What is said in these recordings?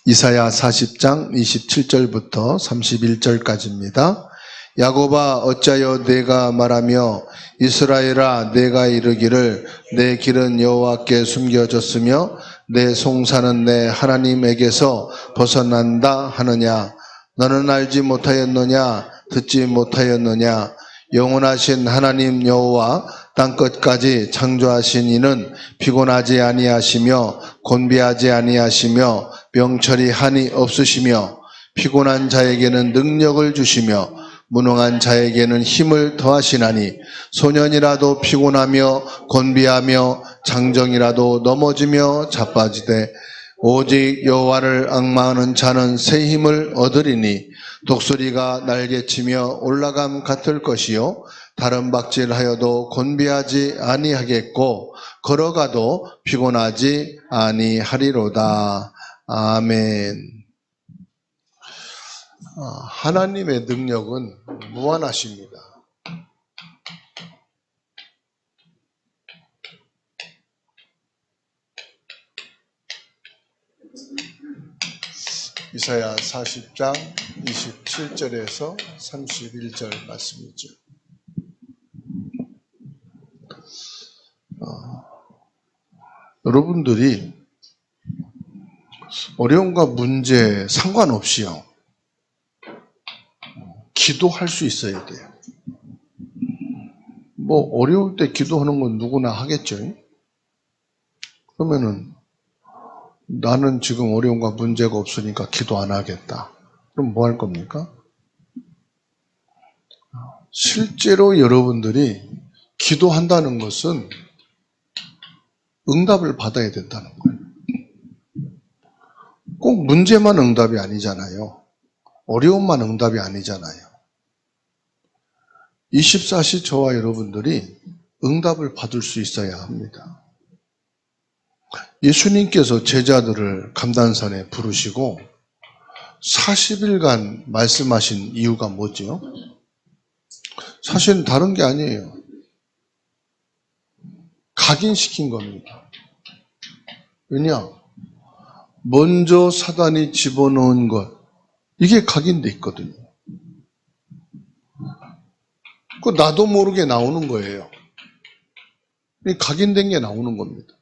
이사야 40장 27절부터 31절까지입니다. 야곱아 어찌하여 내가 말하며 이스라엘아 내가 이르기를 내 길은 여호와께 숨겨졌으며 내 송사는 내 하나님에게서 벗어난다 하느냐. 너는 알지 못하였느냐 듣지 못하였느냐. 영원하신 하나님 여호와 땅끝까지 창조하신 이는 피곤하지 아니하시며 곤비하지 아니하시며 명철이 한이 없으시며 피곤한 자에게는 능력을 주시며 무능한 자에게는 힘을 더하시나니 소년이라도 피곤하며 곤비하며 장정이라도 넘어지며 자빠지되 오직 여호와를 앙망하는 자는 새 힘을 얻으리니 독수리가 날개치며 올라감 같을 것이요 다른 박질하여도 곤비하지 아니하겠고 걸어가도 피곤하지 아니하리로다. 아멘. 하나님의 능력은 무한하십니다. 이사야 40장 27절에서 31절 말씀이죠. 여러분들이 어려움과 문제 상관없이요, 기도할 수 있어야 돼요. 뭐 어려울 때 기도하는 건 누구나 하겠죠. 그러면은 나는 지금 어려움과 문제가 없으니까 기도 안 하겠다. 그럼 뭐 할 겁니까? 실제로 여러분들이 기도한다는 것은 응답을 받아야 된다는 거예요. 꼭 문제만 응답이 아니잖아요. 어려움만 응답이 아니잖아요. 24시 저와 여러분들이 응답을 받을 수 있어야 합니다. 예수님께서 제자들을 감단산에 부르시고 40일간 말씀하신 이유가 뭐죠? 사실은 다른 게 아니에요. 각인시킨 겁니다. 왜냐? 먼저 사단이 집어넣은 것, 이게 각인돼 있거든요. 그 나도 모르게 나오는 거예요. 각인된 게 나오는 겁니다.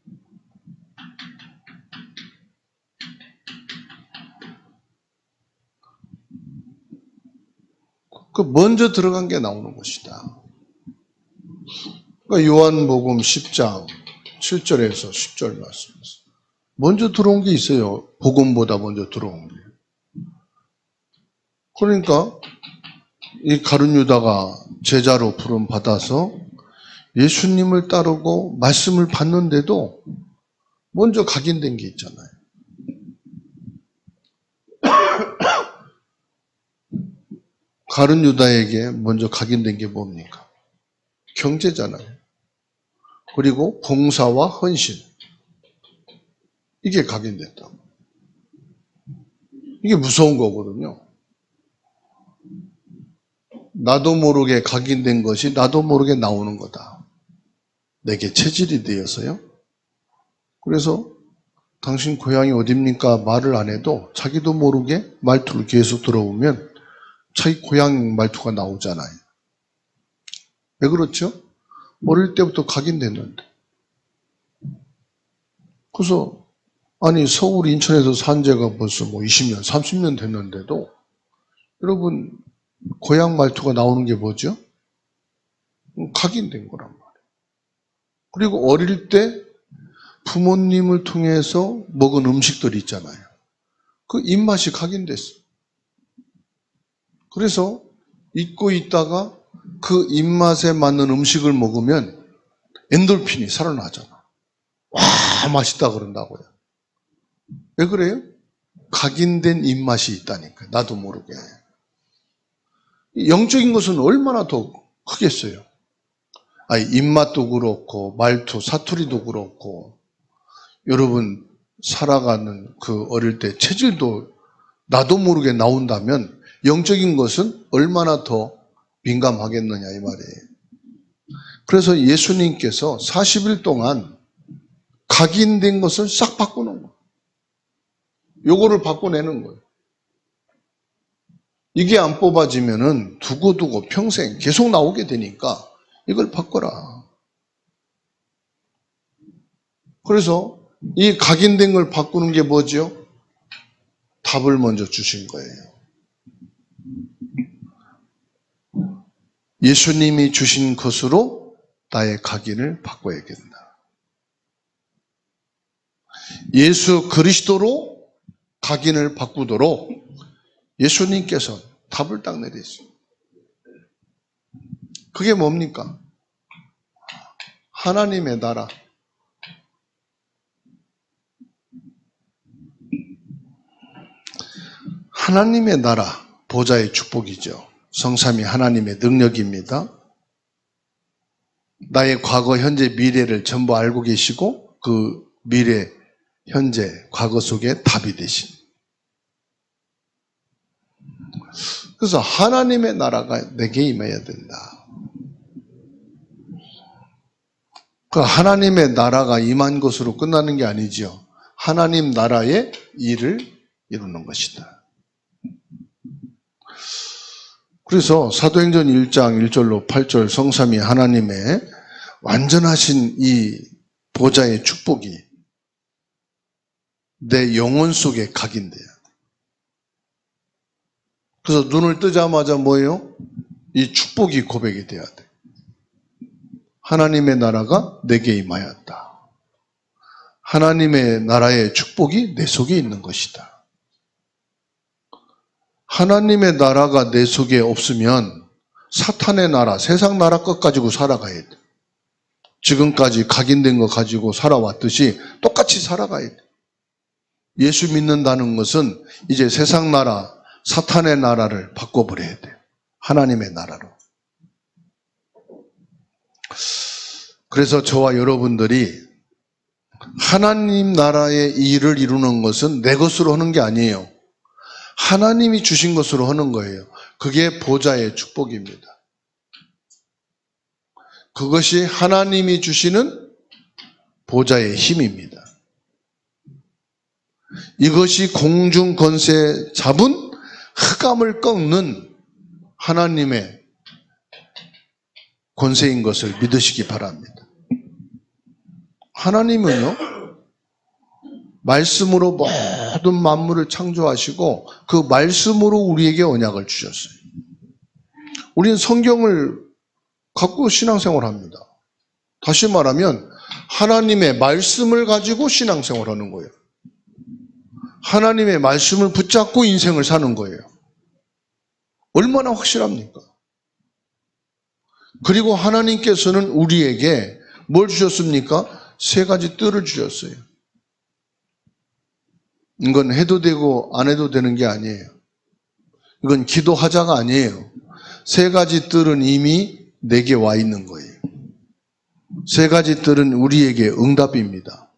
그 먼저 들어간 게 나오는 것이다. 그러니까 요한복음 10장 7절에서 10절 말씀이었어요. 먼저 들어온 게 있어요. 복음보다 먼저 들어온 게. 그러니까 이 가룟 유다가 제자로 부름 받아서 예수님을 따르고 말씀을 받는데도 먼저 각인된 게 있잖아요. 가룟 유다에게 먼저 각인된 게 뭡니까? 경제잖아요. 그리고 봉사와 헌신. 이게 각인됐다고. 이게 무서운 거거든요. 나도 모르게 각인된 것이 나도 모르게 나오는 거다. 내게 체질이 되어서요. 그래서 당신 고향이 어딥니까? 말을 안 해도 자기도 모르게 말투를 계속 들어오면 자기 고향 말투가 나오잖아요. 왜 그렇죠? 어릴 때부터 각인됐는데. 그래서 아니 서울 인천에서 산 지가 벌써 20년, 30년 됐는데도 여러분 고향 말투가 나오는 게 뭐죠? 각인된 거란 말이에요. 그리고 어릴 때 부모님을 통해서 먹은 음식들이 있잖아요. 그 입맛이 각인됐어요. 그래서 잊고 있다가 그 입맛에 맞는 음식을 먹으면 엔돌핀이 살아나잖아. 와, 맛있다 그런다고요. 왜 그래요? 각인된 입맛이 있다니까. 나도 모르게. 영적인 것은 얼마나 더 크겠어요. 아니, 입맛도 그렇고 말투, 사투리도 그렇고 여러분 살아가는 그 어릴 때 체질도 나도 모르게 나온다면 영적인 것은 얼마나 더 민감하겠느냐 이 말이에요. 그래서 예수님께서 40일 동안 각인된 것을 싹 바꾸는 거예요. 요거를 바꿔내는 거예요. 이게 안 뽑아지면은 두고두고 평생 계속 나오게 되니까 이걸 바꿔라. 그래서 이 각인된 걸 바꾸는 게 뭐죠? 답을 먼저 주신 거예요. 예수님이 주신 것으로 나의 각인을 바꿔야겠다. 예수 그리스도로 각인을 바꾸도록 예수님께서 답을 딱 내리셨어요. 그게 뭡니까? 하나님의 나라. 하나님의 나라, 보좌의 축복이죠. 성삼위 하나님의 능력입니다. 나의 과거, 현재, 미래를 전부 알고 계시고 그 미래, 현재, 과거 속에 답이 되신. 그래서 하나님의 나라가 내게 임해야 된다. 그 하나님의 나라가 임한 것으로 끝나는 게 아니지요. 하나님 나라의 일을 이루는 것이다. 그래서 사도행전 1장 1절로 8절 성삼위 하나님의 완전하신 이 보좌의 축복이 내 영혼 속에 각인돼요. 그래서 눈을 뜨자마자 뭐예요? 이 축복이 고백이 돼야 돼. 하나님의 나라가 내게 임하였다. 하나님의 나라의 축복이 내 속에 있는 것이다. 하나님의 나라가 내 속에 없으면 사탄의 나라, 세상 나라 것 가지고 살아가야 돼. 지금까지 각인된 거 가지고 살아왔듯이 똑같이 살아가야 돼. 예수 믿는다는 것은 이제 세상 나라, 사탄의 나라를 바꿔버려야 돼. 하나님의 나라로. 그래서 저와 여러분들이 하나님 나라의 일을 이루는 것은 내 것으로 하는 게 아니에요. 하나님이 주신 것으로 하는 거예요. 그게 보좌의 축복입니다. 그것이 하나님이 주시는 보좌의 힘입니다. 이것이 공중 권세 잡은 흑암을 꺾는 하나님의 권세인 것을 믿으시기 바랍니다. 하나님은요, 말씀으로 모든 만물을 창조하시고 그 말씀으로 우리에게 언약을 주셨어요. 우리는 성경을 갖고 신앙생활합니다. 다시 말하면 하나님의 말씀을 가지고 신앙생활하는 거예요. 하나님의 말씀을 붙잡고 인생을 사는 거예요. 얼마나 확실합니까? 그리고 하나님께서는 우리에게 뭘 주셨습니까? 3가지 뜰을 주셨어요. 이건 해도 되고 안 해도 되는 게 아니에요. 이건 기도하자가 아니에요. 3가지 뜰은 이미 내게 와 있는 거예요. 3가지 뜰은 우리에게 응답입니다.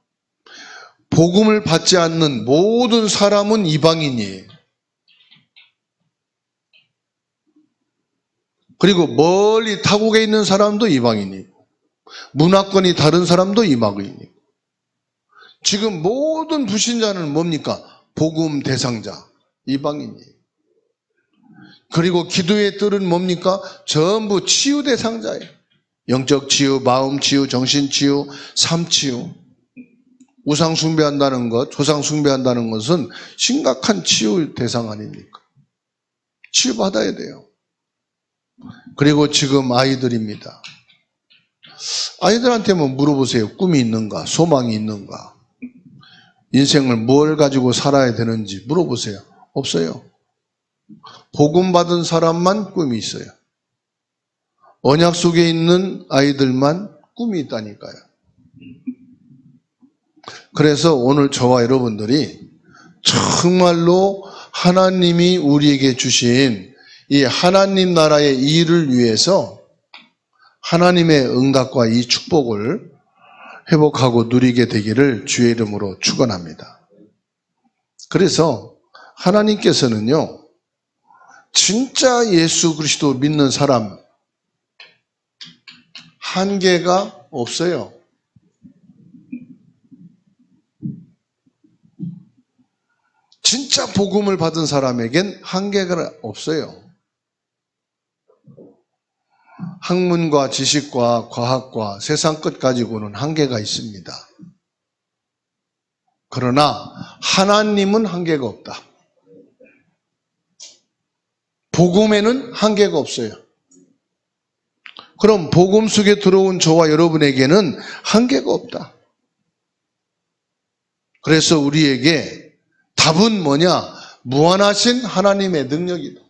복음을 받지 않는 모든 사람은 이방인이에요. 그리고 멀리 타국에 있는 사람도 이방인이에요. 문화권이 다른 사람도 이방인이에요. 지금 모든 불신자는 뭡니까? 복음 대상자, 이방인이에요. 그리고 기도의 뜰은 뭡니까? 전부 치유 대상자예요. 영적 치유, 마음 치유, 정신 치유, 삶 치유. 우상 숭배한다는 것, 조상 숭배한다는 것은 심각한 치유 대상 아닙니까? 치유받아야 돼요. 그리고 지금 아이들입니다. 아이들한테 뭐 물어보세요. 꿈이 있는가? 소망이 있는가? 인생을 뭘 가지고 살아야 되는지 물어보세요. 없어요. 복음 받은 사람만 꿈이 있어요. 언약 속에 있는 아이들만 꿈이 있다니까요. 그래서 오늘 저와 여러분들이 정말로 하나님이 우리에게 주신 이 하나님 나라의 일을 위해서 하나님의 응답과 이 축복을 회복하고 누리게 되기를 주의 이름으로 축원합니다. 그래서 하나님께서는요, 진짜 예수 그리스도 믿는 사람 한계가 없어요. 진짜 복음을 받은 사람에겐 한계가 없어요. 학문과 지식과 과학과 세상 것 가지고는 한계가 있습니다. 그러나 하나님은 한계가 없다. 복음에는 한계가 없어요. 그럼 복음 속에 들어온 저와 여러분에게는 한계가 없다. 그래서 우리에게 답은 뭐냐? 무한하신 하나님의 능력이다.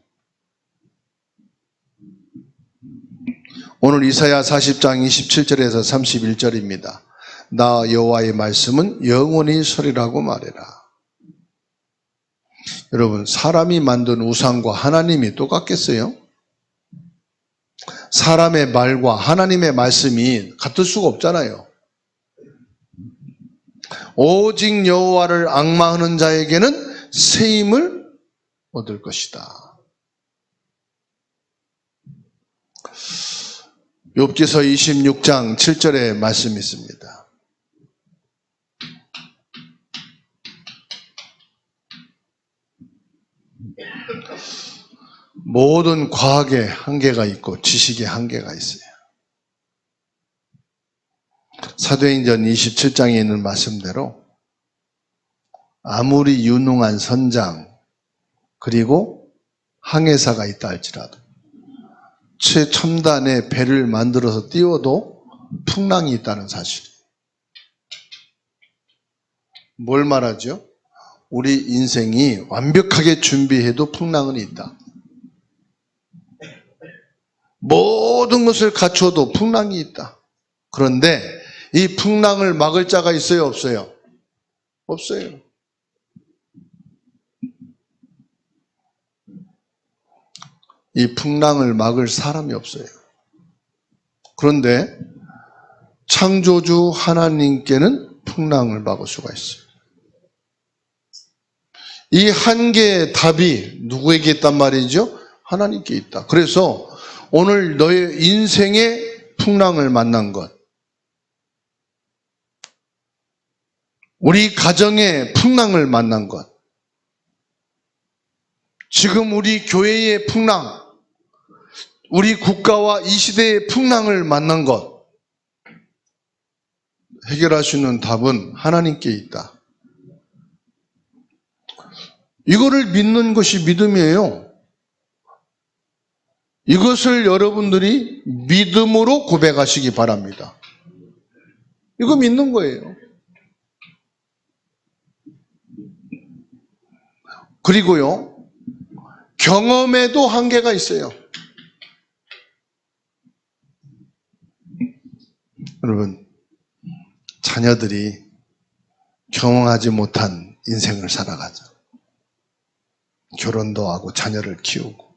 오늘 이사야 40장 27절에서 31절입니다. 나 여호와의 말씀은 영원히 서리라고 말해라. 여러분, 사람이 만든 우상과 하나님이 똑같겠어요? 사람의 말과 하나님의 말씀이 같을 수가 없잖아요. 오직 여호와를 앙망하는 자에게는 새 힘을 얻을 것이다. 욥기서 26장 7절에 말씀이 있습니다. 모든 과학에 한계가 있고 지식에 한계가 있어요. 사도행전 27장에 있는 말씀대로 아무리 유능한 선장 그리고 항해사가 있다 할지라도 최첨단의 배를 만들어서 띄워도 풍랑이 있다는 사실. 뭘 말하죠? 우리 인생이 완벽하게 준비해도 풍랑은 있다. 모든 것을 갖춰도 풍랑이 있다. 그런데 이 풍랑을 막을 자가 있어요? 없어요? 없어요. 이 풍랑을 막을 사람이 없어요. 그런데 창조주 하나님께는 풍랑을 막을 수가 있어요. 이 한계의 답이 누구에게 있단 말이죠? 하나님께 있다. 그래서 오늘 너의 인생의 풍랑을 만난 것, 우리 가정의 풍랑을 만난 것, 지금 우리 교회의 풍랑, 우리 국가와 이 시대의 풍랑을 만난 것, 해결할 수 있는 답은 하나님께 있다. 이거를 믿는 것이 믿음이에요. 이것을 여러분들이 믿음으로 고백하시기 바랍니다. 이거 믿는 거예요. 그리고요, 경험에도 한계가 있어요. 여러분, 자녀들이 경험하지 못한 인생을 살아가죠. 결혼도 하고 자녀를 키우고.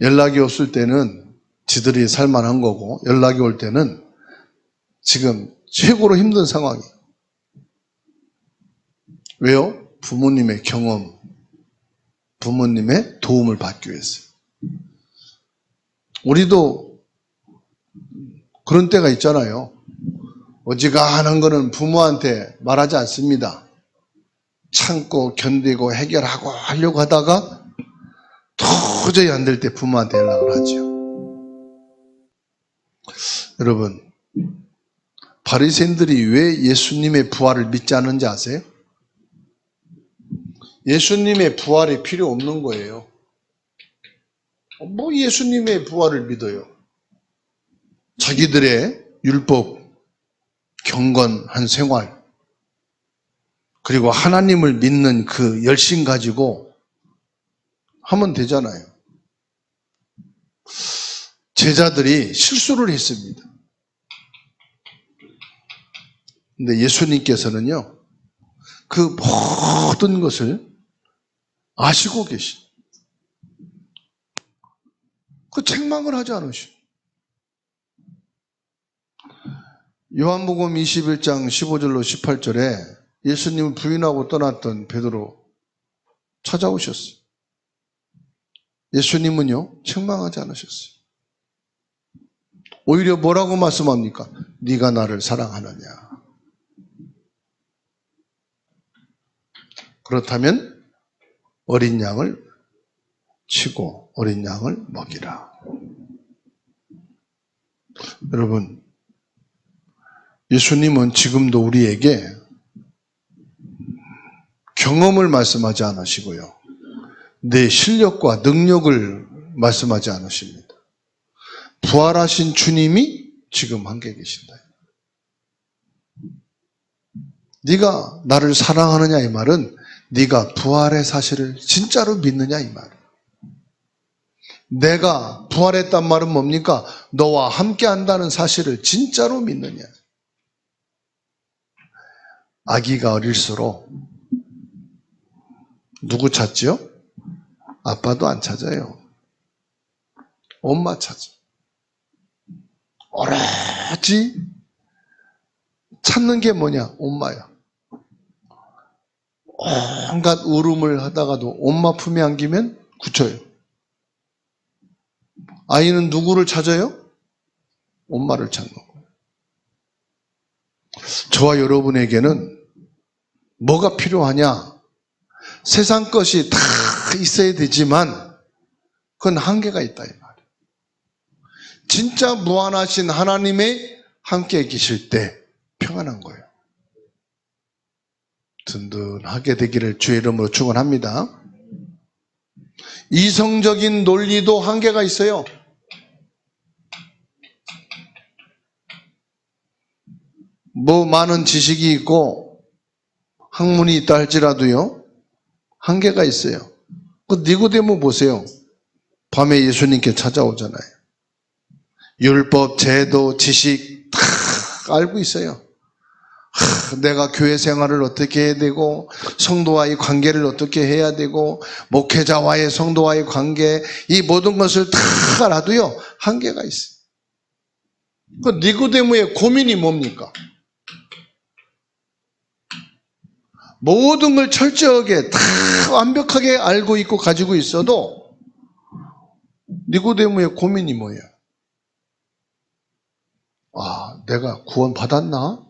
연락이 없을 때는 지들이 살만한 거고, 연락이 올 때는 지금 최고로 힘든 상황이에요. 왜요? 부모님의 경험, 부모님의 도움을 받기 위해서. 우리도 그런 때가 있잖아요. 어지간한 거는 부모한테 말하지 않습니다. 참고 견디고 해결하고 하려고 하다가 도저히 안 될 때 부모한테 연락을 하죠. 여러분, 바리새인들이 왜 예수님의 부활을 믿지 않는지 아세요? 예수님의 부활이 필요 없는 거예요. 뭐 예수님의 부활을 믿어요? 자기들의 율법, 경건한 생활, 그리고 하나님을 믿는 그 열심 가지고 하면 되잖아요. 제자들이 실수를 했습니다. 근데 예수님께서는요, 그 모든 것을 아시고 계신, 그 책망을 하지 않으시고. 요한복음 21장 15절로 18절에 예수님을 부인하고 떠났던 베드로 찾아오셨어요. 예수님은요, 책망하지 않으셨어요. 오히려 뭐라고 말씀합니까? 네가 나를 사랑하느냐. 그렇다면 어린 양을 치고 어린 양을 먹이라. 여러분, 예수님은 지금도 우리에게 경험을 말씀하지 않으시고요. 내 실력과 능력을 말씀하지 않으십니다. 부활하신 주님이 지금 함께 계신다. 네가 나를 사랑하느냐 이 말은 네가 부활의 사실을 진짜로 믿느냐 이 말. 내가 부활했단 말은 뭡니까? 너와 함께 한다는 사실을 진짜로 믿느냐. 아기가 어릴수록 누구 찾지요? 아빠도 안 찾아요. 엄마 찾아. 오로지 찾는 게 뭐냐? 엄마야. 온갖 울음을 하다가도 엄마 품에 안기면 굳혀요. 아이는 누구를 찾아요? 엄마를 찾는 거예요. 저와 여러분에게는 뭐가 필요하냐? 세상 것이 다 있어야 되지만 그건 한계가 있다 이 말이에요. 진짜 무한하신 하나님의 함께 계실 때 평안한 거예요. 든든하게 되기를 주의 이름으로 축원합니다. 이성적인 논리도 한계가 있어요. 뭐 많은 지식이 있고 학문이 있다 할지라도요, 한계가 있어요. 그 니고데모 보세요. 밤에 예수님께 찾아오잖아요. 율법, 제도, 지식 다 알고 있어요. 내가 교회 생활을 어떻게 해야 되고 성도와의 관계를 어떻게 해야 되고 목회자와의 성도와의 관계, 이 모든 것을 다 알아도요 한계가 있어요. 그 니고데모의 고민이 뭡니까? 모든 걸 철저하게 다 완벽하게 알고 있고 가지고 있어도 니고데모의 고민이 뭐예요? 아, 내가 구원 받았나?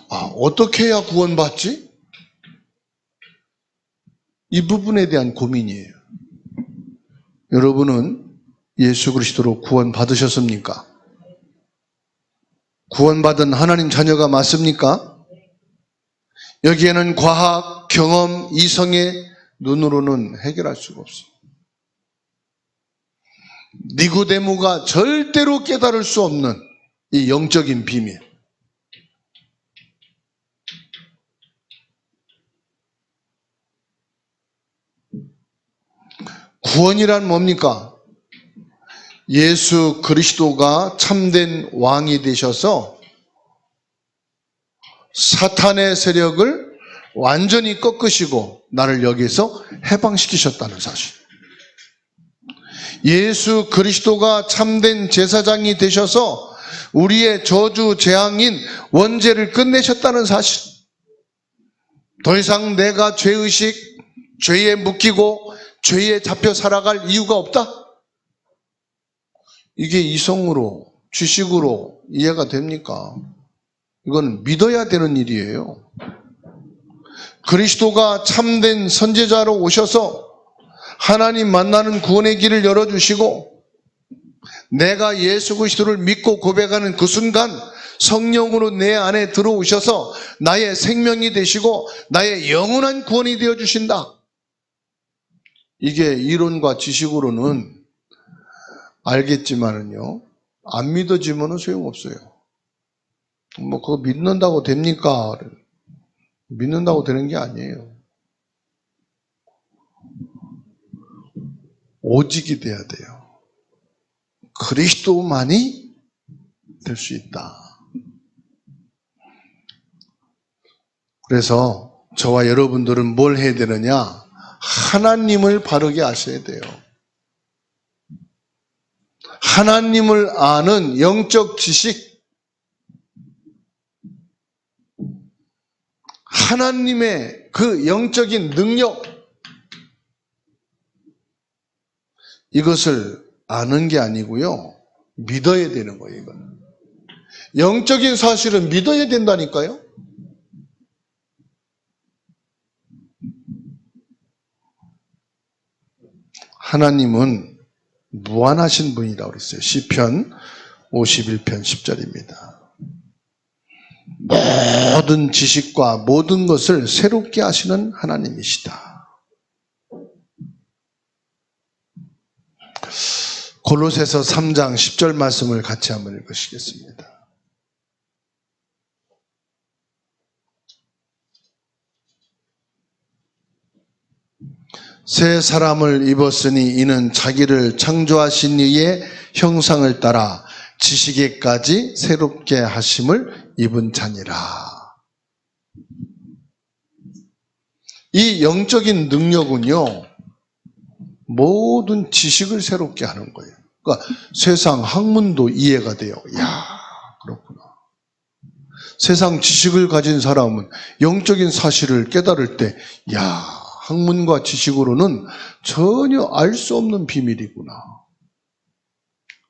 아, 어떻게 해야 구원받지? 이 부분에 대한 고민이에요. 여러분은 예수 그리스도로 구원 받으셨습니까? 구원받은 하나님 자녀가 맞습니까? 여기에는 과학, 경험, 이성의 눈으로는 해결할 수가 없어요. 니고데모가 절대로 깨달을 수 없는 이 영적인 비밀. 구원이란 뭡니까? 예수 그리스도가 참된 왕이 되셔서 사탄의 세력을 완전히 꺾으시고 나를 여기서 해방시키셨다는 사실. 예수 그리스도가 참된 제사장이 되셔서 우리의 저주 재앙인 원죄를 끝내셨다는 사실. 더 이상 내가 죄의식, 죄에 묶이고 죄에 잡혀 살아갈 이유가 없다? 이게 이성으로, 지식으로 이해가 됩니까? 이건 믿어야 되는 일이에요. 그리스도가 참된 선지자로 오셔서 하나님 만나는 구원의 길을 열어주시고 내가 예수 그리스도를 믿고 고백하는 그 순간 성령으로 내 안에 들어오셔서 나의 생명이 되시고 나의 영원한 구원이 되어주신다. 이게 이론과 지식으로는 알겠지만은요, 안 믿어지면 소용없어요. 뭐 그거 믿는다고 됩니까? 믿는다고 되는 게 아니에요. 오직이 돼야 돼요. 그리스도만이 될 수 있다. 그래서 저와 여러분들은 뭘 해야 되느냐? 하나님을 바르게 아셔야 돼요. 하나님을 아는 영적 지식, 하나님의 그 영적인 능력, 이것을 아는 게 아니고요, 믿어야 되는 거예요. 이건 영적인 사실은 믿어야 된다니까요. 하나님은 무한하신 분이라고 그랬어요. 시편 51편 10절입니다. 모든 지식과 모든 것을 새롭게 하시는 하나님이시다. 골로새서 3장 10절 말씀을 같이 한번 읽으시겠습니다. 새 사람을 입었으니 이는 자기를 창조하신 이의 형상을 따라 지식에까지 새롭게 하심을 입은 자니라. 이 영적인 능력은요, 모든 지식을 새롭게 하는 거예요. 그러니까 세상 학문도 이해가 돼요. 이야, 그렇구나. 세상 지식을 가진 사람은 영적인 사실을 깨달을 때, 이야, 학문과 지식으로는 전혀 알 수 없는 비밀이구나.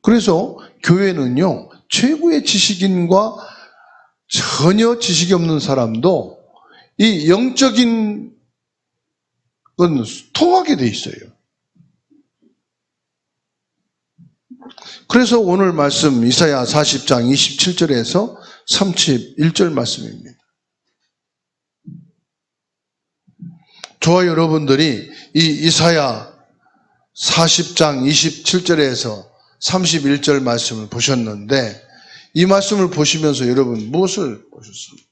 그래서 교회는요, 최고의 지식인과 전혀 지식이 없는 사람도 이 영적인 건 통하게 돼 있어요. 그래서 오늘 말씀 이사야 40장 27절에서 31절 말씀입니다. 저와 여러분들이 이 이사야 40장 27절에서 31절 말씀을 보셨는데, 이 말씀을 보시면서 여러분 무엇을 보셨습니까?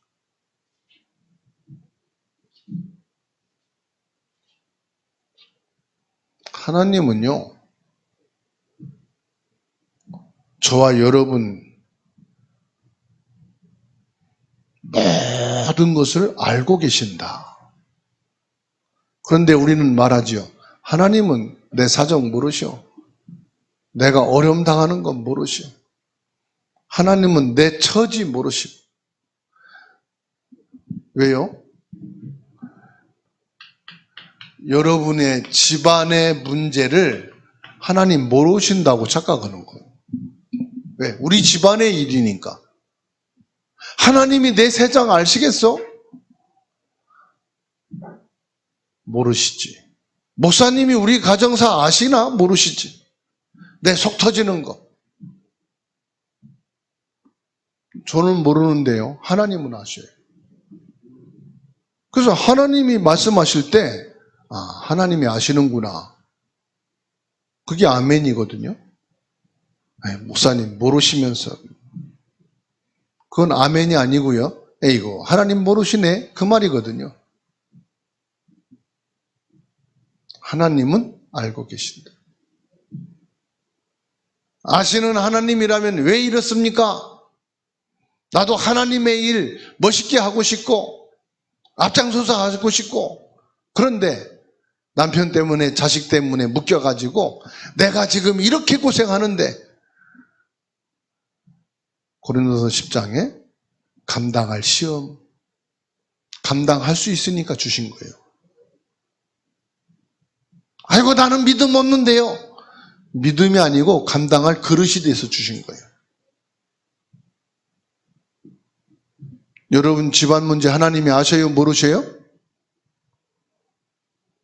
하나님은요, 저와 여러분 모든 것을 알고 계신다. 그런데 우리는 말하지요. 하나님은 내 사정 모르시오. 내가 어려움 당하는 건 모르시오. 하나님은 내 처지 모르시오. 왜요? 여러분의 집안의 문제를 하나님 모르신다고 착각하는 거예요. 왜? 우리 집안의 일이니까. 하나님이 내 세상 아시겠어? 모르시지. 목사님이 우리 가정사 아시나? 모르시지. 내 속 터지는 거. 저는 모르는데요. 하나님은 아셔요. 그래서 하나님이 말씀하실 때, 아, 하나님이 아시는구나. 그게 아멘이거든요. 아니, 목사님 모르시면서. 그건 아멘이 아니고요. 에이고, 하나님 모르시네. 그 말이거든요. 하나님은 알고 계신다. 아시는 하나님이라면 왜 이렇습니까? 나도 하나님의 일 멋있게 하고 싶고 앞장서서 하고 싶고, 그런데 남편 때문에 자식 때문에 묶여가지고 내가 지금 이렇게 고생하는데, 고린도서 10장에 감당할 시험, 감당할 수 있으니까 주신 거예요. 아이고 나는 믿음 없는데요. 믿음이 아니고 감당할 그릇이 돼서 주신 거예요. 여러분 집안 문제 하나님이 아셔요? 모르셔요?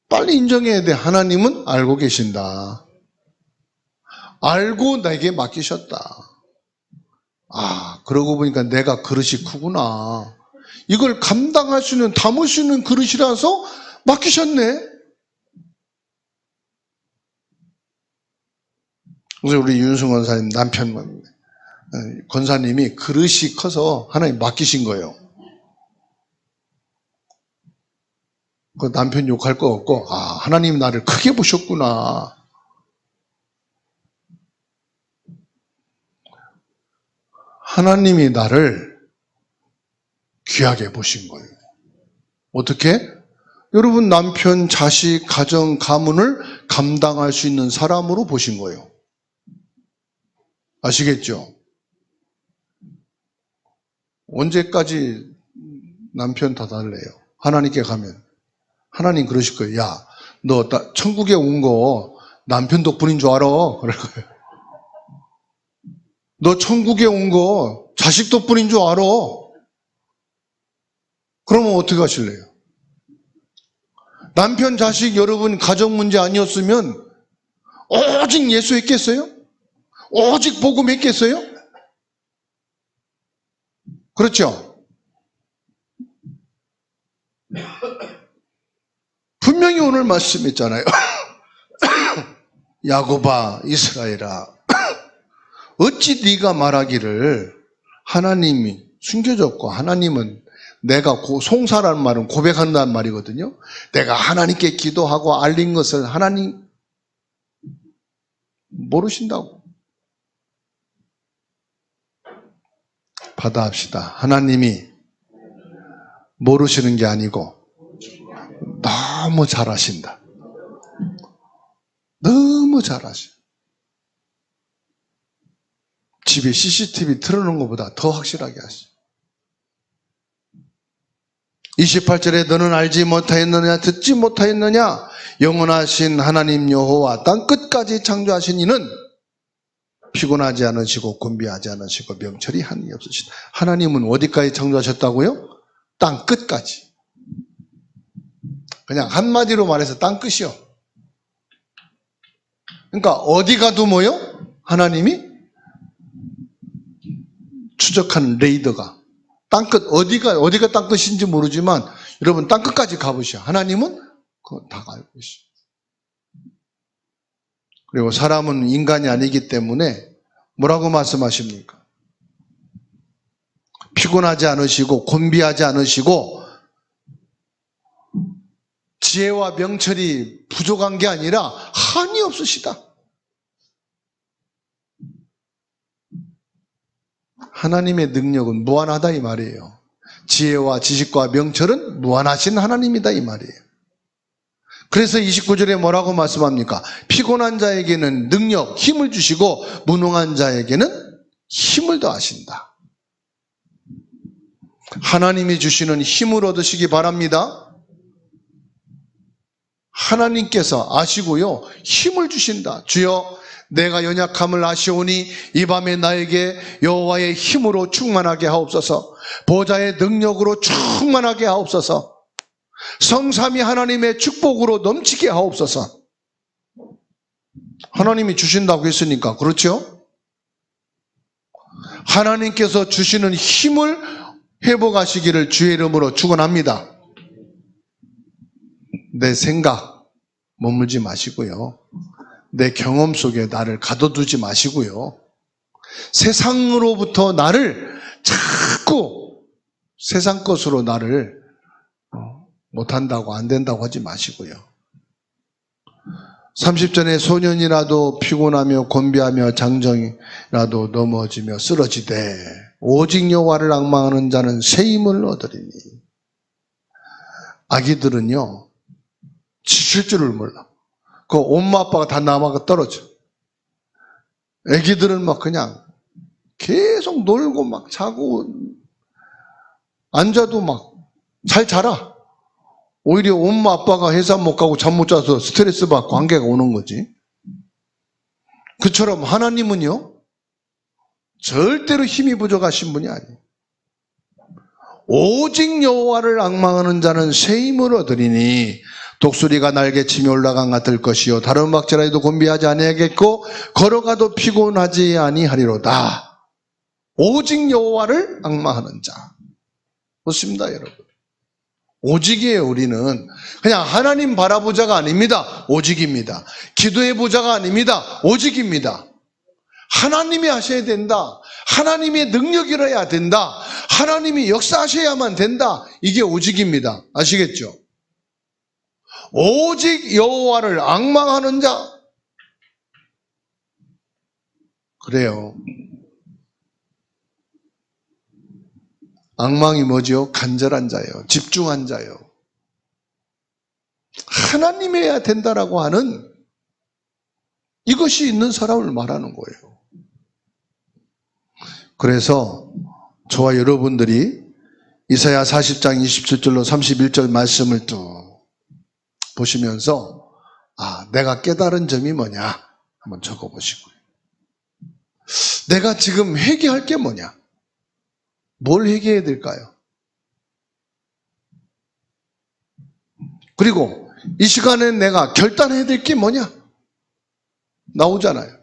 빨리 인정해야 돼. 하나님은 알고 계신다. 알고 내게 맡기셨다. 아, 그러고 보니까 내가 그릇이 크구나. 이걸 감당할 수 있는, 담을 수 있는 그릇이라서 맡기셨네. 그래서 우리 윤승 권사님 남편 권사님이 그릇이 커서 하나님 맡기신 거예요. 그 남편 욕할 거 없고, 아, 하나님 나를 크게 보셨구나. 하나님이 나를 귀하게 보신 거예요. 어떻게? 여러분 남편, 자식, 가정, 가문을 감당할 수 있는 사람으로 보신 거예요. 아시겠죠? 언제까지 남편 다 달래요? 하나님께 가면 하나님 그러실 거예요. 야, 너 천국에 온 거 남편 덕분인 줄 알아? 그럴 거예요. 너 천국에 온 거 자식 덕분인 줄 알아? 그러면 어떻게 하실래요? 남편, 자식, 여러분 가정 문제 아니었으면 오직 예수 했겠어요? 오직 복음 했겠어요? 그렇죠? 분명히 오늘 말씀했잖아요. 야곱아, 이스라엘아, 어찌 네가 말하기를 하나님이 숨겨졌고, 하나님은 내가 송사라는 말은 고백한다는 말이거든요. 내가 하나님께 기도하고 알린 것을 하나님 모르신다고. 받아합시다. 하나님이 모르시는 게 아니고 너무 잘하신다. 너무 잘하셔. 집에 CCTV 틀어놓은 것보다 더 확실하게 하셔. 28절에 너는 알지 못하였느냐 듣지 못하였느냐 영원하신 하나님 여호와 땅 끝까지 창조하신 이는 피곤하지 않으시고 곤비하지 않으시고 명철이 한이 없으시다. 하나님은 어디까지 창조하셨다고요? 땅 끝까지. 그냥 한마디로 말해서 땅 끝이요. 그러니까 어디 가도 뭐요? 하나님이 추적하는 레이더가 땅끝 어디가 땅끝인지 모르지만 여러분 땅끝까지 가보시오. 하나님은 그거 다 알고 있어요. 그리고 사람은 인간이 아니기 때문에 뭐라고 말씀하십니까? 피곤하지 않으시고 곤비하지 않으시고 지혜와 명철이 부족한 게 아니라 한이 없으시다. 하나님의 능력은 무한하다 이 말이에요. 지혜와 지식과 명철은 무한하신 하나님이다 이 말이에요. 그래서 29절에 뭐라고 말씀합니까? 피곤한 자에게는 능력, 힘을 주시고 무능한 자에게는 힘을 더하신다. 하나님이 주시는 힘을 얻으시기 바랍니다. 하나님께서 아시고요, 힘을 주신다. 주여 내가 연약함을 아시오니 이 밤에 나에게 여호와의 힘으로 충만하게 하옵소서. 보좌의 능력으로 충만하게 하옵소서. 성삼위 하나님의 축복으로 넘치게 하옵소서. 하나님이 주신다고 했으니까 그렇죠? 하나님께서 주시는 힘을 회복하시기를 주의 이름으로 축원합니다. 내 생각 머물지 마시고요. 내 경험 속에 나를 가둬두지 마시고요. 세상으로부터 나를 자꾸 세상 것으로 나를 못한다고 안 된다고 하지 마시고요. 30절에 소년이라도 피곤하며 곤비하며 장정이라도 넘어지며 쓰러지되 오직 여호와를 앙망하는 자는 새 힘을 얻으리니. 아기들은요 지칠 줄을 몰라. 그 엄마 아빠가 다 남아가 떨어져. 아기들은 막 그냥 계속 놀고 막 자고 앉아도 막 잘 자라. 오히려 엄마 아빠가 회사 못 가고 잠 못 자서 스트레스 받고 관계가 오는 거지. 그처럼 하나님은요 절대로 힘이 부족하신 분이 아니에요. 오직 여호와를 앙망하는 자는 새 힘을 얻으리니 독수리가 날개치며 올라간 같을 것이요 다른 박질라도 곤비하지 아니하겠고 걸어가도 피곤하지 아니하리로다. 오직 여호와를 앙망하는 자. 그렇습니다 여러분. 오직이에요. 우리는 그냥 하나님 바라보자가 아닙니다. 오직입니다. 기도해 보자가 아닙니다. 오직입니다. 하나님이 하셔야 된다. 하나님의 능력이라야 된다. 하나님이 역사하셔야만 된다. 이게 오직입니다. 아시겠죠? 오직 여호와를 앙망하는 자. 그래요. 앙망이 뭐죠? 간절한 자예요. 집중한 자예요. 하나님이어야 된다라고 하는 이것이 있는 사람을 말하는 거예요. 그래서 저와 여러분들이 이사야 40장 27절로 31절 말씀을 쭉 보시면서 내가 깨달은 점이 뭐냐 한번 적어보시고요. 내가 지금 회개할 게 뭐냐? 뭘 회개해야 될까요? 그리고 이 시간에 내가 결단해야 될 게 뭐냐? 나오잖아요.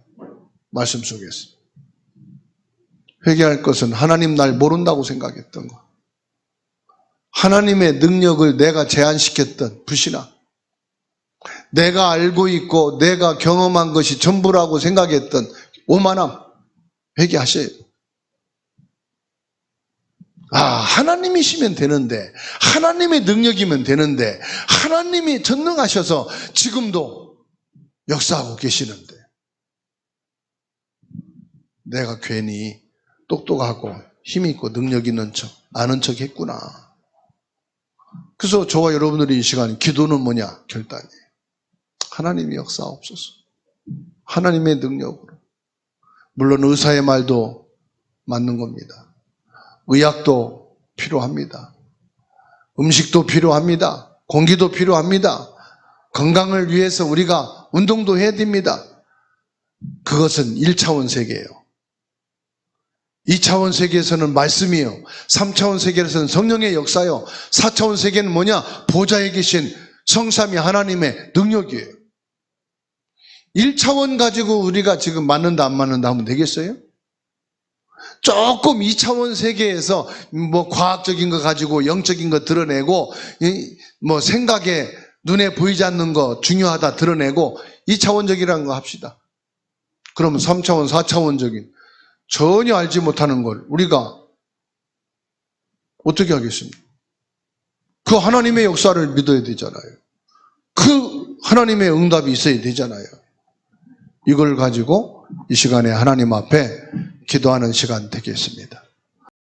말씀 속에서. 회개할 것은 하나님 날 모른다고 생각했던 거. 하나님의 능력을 내가 제한시켰던 불신앙. 내가 알고 있고 내가 경험한 것이 전부라고 생각했던 오만함. 회개하셔야 돼요. 하나님이시면 되는데, 하나님의 능력이면 되는데, 하나님이 전능하셔서 지금도 역사하고 계시는데, 내가 괜히 똑똑하고 힘있고 능력 있는 척, 아는 척 했구나. 그래서 저와 여러분들이 이 시간 기도는 뭐냐? 결단이에요. 하나님이 역사하옵소서. 하나님의 능력으로. 물론 의사의 말도 맞는 겁니다. 의학도 필요합니다. 음식도 필요합니다. 공기도 필요합니다. 건강을 위해서 우리가 운동도 해야 됩니다. 그것은 1차원 세계예요. 2차원 세계에서는 말씀이에요. 3차원 세계에서는 성령의 역사요. 4차원 세계는 뭐냐? 보좌에 계신 성삼위 하나님의 능력이에요. 1차원 가지고 우리가 지금 맞는다 안 맞는다 하면 되겠어요? 조금 2차원 세계에서 뭐 과학적인 거 가지고 영적인 거 드러내고 뭐 생각에 눈에 보이지 않는 거 중요하다 드러내고 2차원적이라는 거 합시다. 그러면 3차원, 4차원적인 전혀 알지 못하는 걸 우리가 어떻게 하겠습니까? 그 하나님의 역사를 믿어야 되잖아요. 그 하나님의 응답이 있어야 되잖아요. 이걸 가지고 이 시간에 하나님 앞에 기도하는 시간 되겠습니다.